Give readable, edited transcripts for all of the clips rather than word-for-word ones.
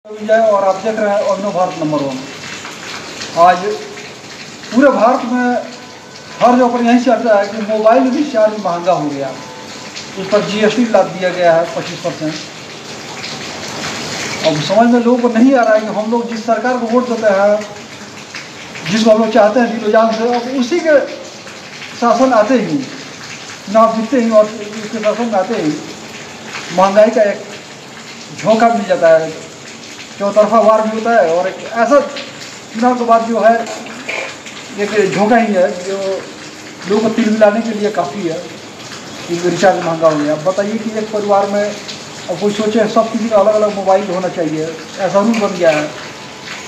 विजय और आप देख रहे हैं अभिनव भारत नंबर 1। आज पूरे भारत में हर जगह पर यही चर्चा है कि मोबाइल रिचार्ज महंगा हो गया, उस पर जीएसटी लाद दिया गया है 25%। अब समझ में लोगों को नहीं आ रहा है कि हम लोग जिस सरकार को वोट देते हैं, जिसको हम लोग चाहते हैं दिलो जान से, अब उसी के शासन आते ही चुनाव जीतते ही और उसके शासन में आते ही महंगाई का एक झोंका मिल जाता है, चौतरफा वार भी होता है। और एक ऐसा चुनाव के बाद जो है एक झोंका ही है जो लोगों को तिल मिलाने के लिए काफ़ी है कि रिचार्ज महंगा हो गया। अब बताइए कि एक परिवार में अब कोई सोचे सब किसी का अलग अलग मोबाइल होना चाहिए, ऐसा रूल बन गया है।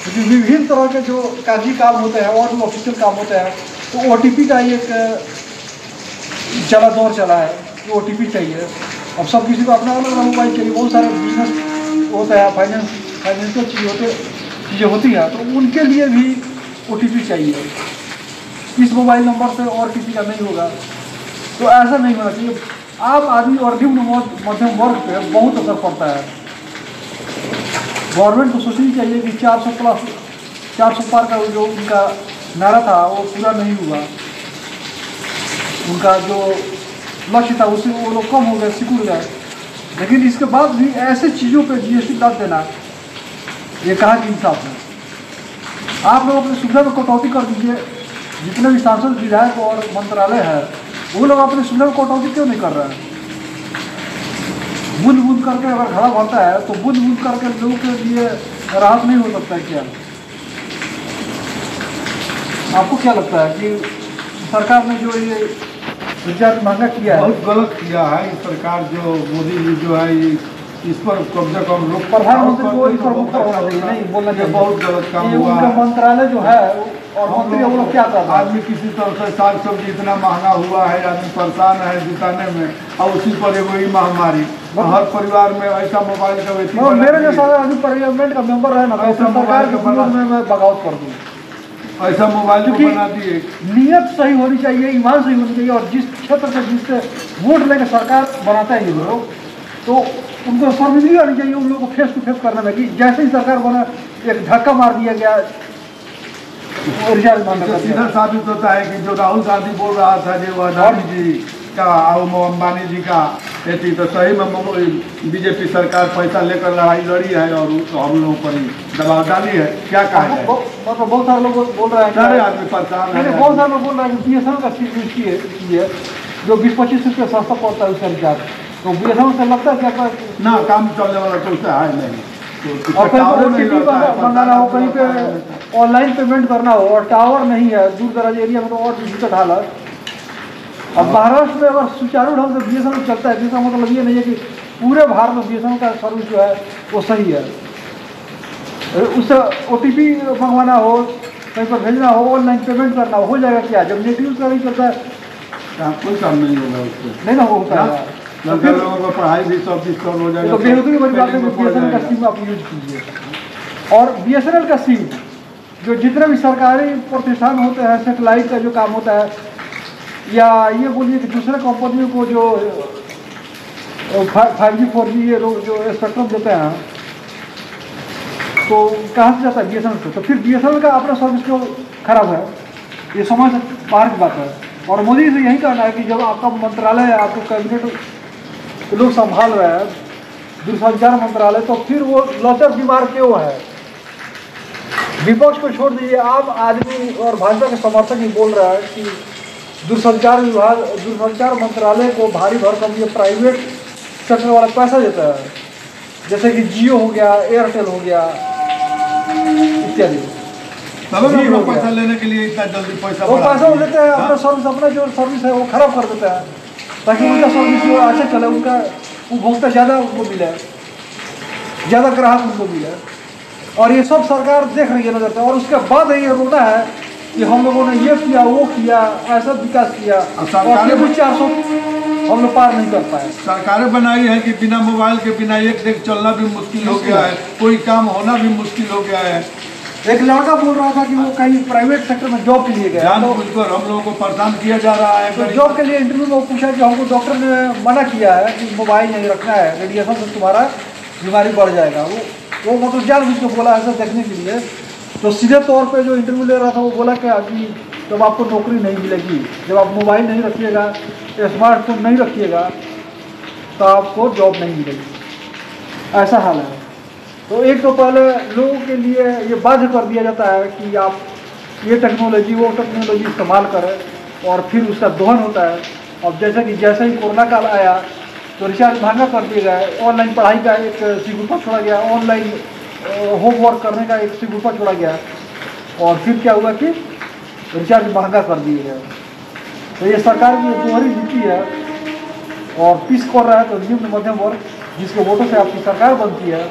क्योंकि विभिन्न तरह के जो कागजी काम होते हैं और भी ऑफिशियल काम होते हैं, तो OTP का एक दौर चला है कि OTP चाहिए। अब सब किसी को अपना अलग अलग मोबाइल चाहिए। बहुत सारे बिजनेस होते हैं, फाइनेंशियल चीज़ें होती हैं, तो उनके लिए भी OTP चाहिए। इस मोबाइल नंबर से और किसी का नहीं होगा, तो ऐसा नहीं होना चाहिए। आम आदमी और निम्न मध्यम वर्ग पे बहुत असर पड़ता है। गवर्नमेंट को सोचनी चाहिए कि 400 पार का जो उनका नारा था वो पूरा नहीं हुआ, उनका जो लक्ष्य था उससे वो लोग कम हो गए, सिकुड़ गए। लेकिन इसके बाद भी ऐसे चीज़ों पे GST लाद देना ये कहाँ की इंसाफ है। आप लोग अपनी सुविधा में कटौती कर दीजिए। जितने भी सांसद, विधायक और मंत्रालय है, वो लोग अपनी सुविधा में कटौती क्यों नहीं कर रहे हैं? बूंद बूंद करके अगर घड़ा भरता है तो बूंद बूंद करके लोगों के लिए राहत नहीं हो सकता है क्या? आपको क्या लगता है कि सरकार ने जो ये रिचार्ज महंगा किया है, बहुत गलत किया है ये सरकार। जो मोदी जी जो है इस पर कब्जा कम लोग, प्रधानमंत्री को इस पर मुक्त होना चाहिए, नहीं बोलना चाहिए। बहुत गलत काम हुआ। उनका मंत्रालय जो है और मंत्री वो लोग क्या कर रहे हैं? आदमी किसी तरह से साग सब्जी इतना महंगा हुआ है, आदमी परेशान है जुटाने में, और उसी पर एगो ही महामारी हर परिवार में ऐसा मोबाइल का मेरे जैसा आदमी पार्लियामेंट का मेंबर है ना, सरकार के विरोध में मैं बगावत कर दूँ। ऐसा मोबाइल बना दिए। नियत सही होनी चाहिए, ईमान सही होनी चाहिए। और जिस क्षेत्र से जिससे वोट लेकर सरकार बनाता है ये लोग, तो उनको शर्मिंदगी आनी चाहिए उन लोगों को फेस टू फेस करने में कि जैसे ही सरकार बना एक धक्का मार दिया गया रिचार्ज महंगा। सीधा साबित होता है कि जो राहुल गांधी बोल रहा था जो अदानी जी का और अंबानी जी का खेती, तो सही में बीजेपी सरकार पैसा लेकर लड़ाई लड़ी है और हम लोगों पर दबाव डाली है। क्या कहा जाए? बहुत सारे लोग बोल रहे हैं, सारे आदमी परेशान है। बहुत सारे लोग बोल रहे हैं कि BSNL का सिम यूज कीजिए जो 20-25 रुपये सस्ता पड़ता है उसका रिचार्ज। तो BSNL से लगता है क्या ना काम चलने वाला चलता है नहीं। और कहीं पर OTP मंगाना हो, कहीं पे ऑनलाइन पेमेंट करना हो और टावर नहीं है दूर दराज एरिया में, तो और दिक्कत हाल है। अब महाराष्ट्र में अगर सुचारू ढंग से BSNL चलता है, जिसका मतलब ये नहीं है कि पूरे भारत में BSNL का सर्विस जो है वो सही है। उससे OTP मंगवाना हो, कहीं पर भेजना हो, ऑनलाइन पेमेंट करना हो जाएगा क्या? जब नेट यूज का नहीं चलता है कोई काम नहीं होगा उससे, नहीं ना होता है। लड़के लोगों को पढ़ाई भी सब डिस्टर्ब हो जाएगा। तो बेहतरी बड़ी बात है कि BSNL का सिम आप यूज कीजिए। और BSNL का सिम जो जितने भी सरकारी प्रतिष्ठान होते हैं, सेटेलाइट का जो काम होता है, या ये बोलिए कि दूसरे कंपनियों को जो 5G 4G ये लोग जो स्पेक्ट्रम देते हैं, तो कहाँ से जाता है? BSNL से। तो फिर BSNL का अपना सर्विस क्यों खराब है? ये समझ बाहर की बात है। और मोदी से यही कहना है कि जब आपका मंत्रालय है, आपको कैबिनेट लोग संभाल रहे हैं, दूरसंचार मंत्रालय, तो फिर वो लचर बीमार क्यों है? विपक्ष को छोड़ दीजिए, आम आदमी और भाजपा के समर्थक ही बोल रहा है कि दूरसंचार मंत्रालय को भारी भरकम ये प्राइवेट सेक्टर वाला पैसा देता है, जैसे कि जियो हो गया, एयरटेल हो गया इत्यादि। पैसा लेने के लिए इतना जल्दी पैसा वो पैसा देते हैं, अपना सर्विस, अपना जो सर्विस है वो खराब कर देता है ताकि उनका सर्विस जो अच्छा चले, उनका उपभोक्ता ज़्यादा उनको मिले, ज़्यादा ग्राहक उनको मिले। और ये सब सरकार देख रही है नजर से, और उसके बाद ये रोना है कि हम लोगों ने ये किया, वो किया, ऐसा विकास किया, और कुछ 400 हम लोग पार नहीं कर पाए। सरकारें बनाई है कि बिना मोबाइल के बिना एक देख चलना भी मुश्किल हो गया है, कोई काम होना भी मुश्किल हो गया है। एक लड़का बोल रहा था कि वो कहीं प्राइवेट सेक्टर में जॉब के लिए गया, जानबूझकर हम लोगों को परेशान किया जा रहा है। तो जॉब के लिए इंटरव्यू में पूछा कि हमको डॉक्टर ने मना किया है कि मोबाइल नहीं रखना है, रेडिएशन से तुम्हारा बीमारी बढ़ जाएगा। वो वो मतलब जानबूझ के बोला ऐसा देखने के लिए। तो सीधे तौर पे जो इंटरव्यू ले रहा था वो बोला कि अभी जब आपको नौकरी नहीं मिलेगी, जब आप मोबाइल नहीं रखिएगा, स्मार्टफोन नहीं रखिएगा, तो आपको जॉब नहीं मिलेगी। ऐसा हाल है। तो एक तो पहले लोगों के लिए ये बाध्य कर दिया जाता है कि आप ये टेक्नोलॉजी वो टेक्नोलॉजी इस्तेमाल करें और फिर उसका दोहन होता है। अब जैसे ही कोरोना काल आया तो रिचार्ज महंगा कर दिया गया, ऑनलाइन पढ़ाई का एक सिगुफा छोड़ा गया, ऑनलाइन होमवर्क करने का एक सिगुफा छोड़ा गया, और फिर क्या हुआ कि रिचार्ज महंगा कर दिया गया। तो ये सरकार की दोहरी नीति है और पीस कर रहा है। तो निम्न मध्यम वर्ग जिसके वोटों से आपकी सरकार बनती है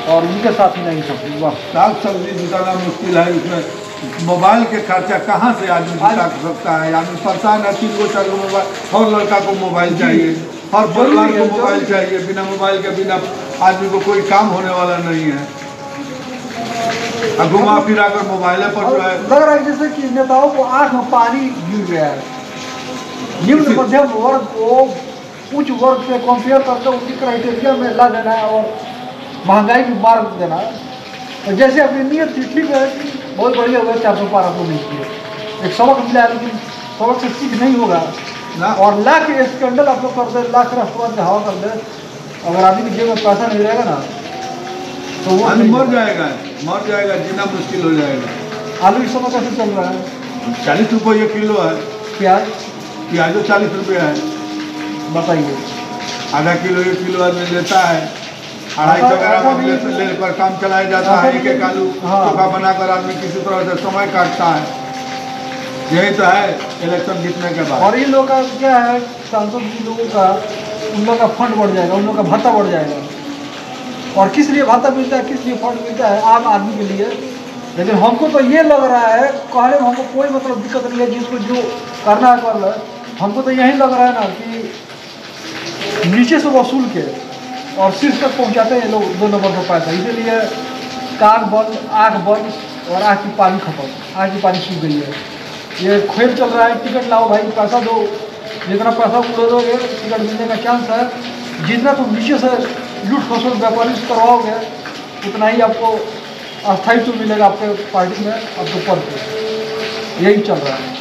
और उनके साथ ही नहीं सकती। वाह, साग सब्जी जुटाना मुश्किल है, उसमें मोबाइल के खर्चा कहाँ से आदमी जुटा सकता है? आदमी परेशान है, 3 गो 4 गो मोबाइल, हर लड़का को मोबाइल चाहिए, हर परिवार को मोबाइल चाहिए। बिना मोबाइल के बिना आदमी को कोई काम होने वाला नहीं है। घुमा फिरा कर मोबाइल पर जो है, लग रहा है जैसे कि नेताओं को आंख में पानी गिर गया है। निम्न मध्यम वर्ग को उच्च वर्ग से कंपेयर करके उनकी क्राइटेरिया में ला देना है और महंगाई की मार देना है। तो जैसे अपनी नियत थी, ठीक है, बहुत बढ़िया हुआ 400 पार आपको नहीं किए, एक सबक मिला है, लेकिन सबक से सीख नहीं होगा ना। और लाख स्कैंडल आप लोग कर दे, लाख राष्ट्रवाद का हवा कर दे, अगर आदमी की जेब में पैसा नहीं रहेगा ना तो वो मर जाएगा, जीना मुश्किल हो जाएगा। आलू इस समय कैसे चल रहा है? 40 रुपये किलो है। प्याज 40 रुपये है। बताइए, आधा किलो 1 किलो आदमी लेता है, 250 ग्राम लेकर काम चलाया जाता है। एक आलू चोखा बनाकर आदमी किसी तरह से समय काटता है। यही तो है इलेक्शन जीतने के बाद। और इन लोगों का क्या है, सांसद जी लोगों का, उन लोगों का फंड बढ़ जाएगा, उन लोगों का भत्ता बढ़ जाएगा। और किस लिए भत्ता मिलता है, किस लिए फंड मिलता है? आम आदमी के लिए। लेकिन हमको तो ये लग रहा है, कहने में हमको कोई मतलब दिक्कत नहीं है, जिसको जो करना है कर ले। हमको तो यही लग रहा है ना कि नीचे से वसूल के और शीर्ष तक पहुंचाते हैं लोग 2 नंबर का पैसा। इसीलिए कान बंद, आँख बंद और आँख की पानी खपत, आँख की पानी सूख गई है। ये खेल चल रहा है, टिकट लाओ भाई, पैसा दो, जितना पैसा उड़ा दोगे टिकट मिलने का चांस है। जितना तुम नीचे से लूट खसोट व्यापारी करवाओगे उतना ही आपको अस्थायित्व मिलेगा आपके पार्टी में, आपके पद पे। यही चल रहा है।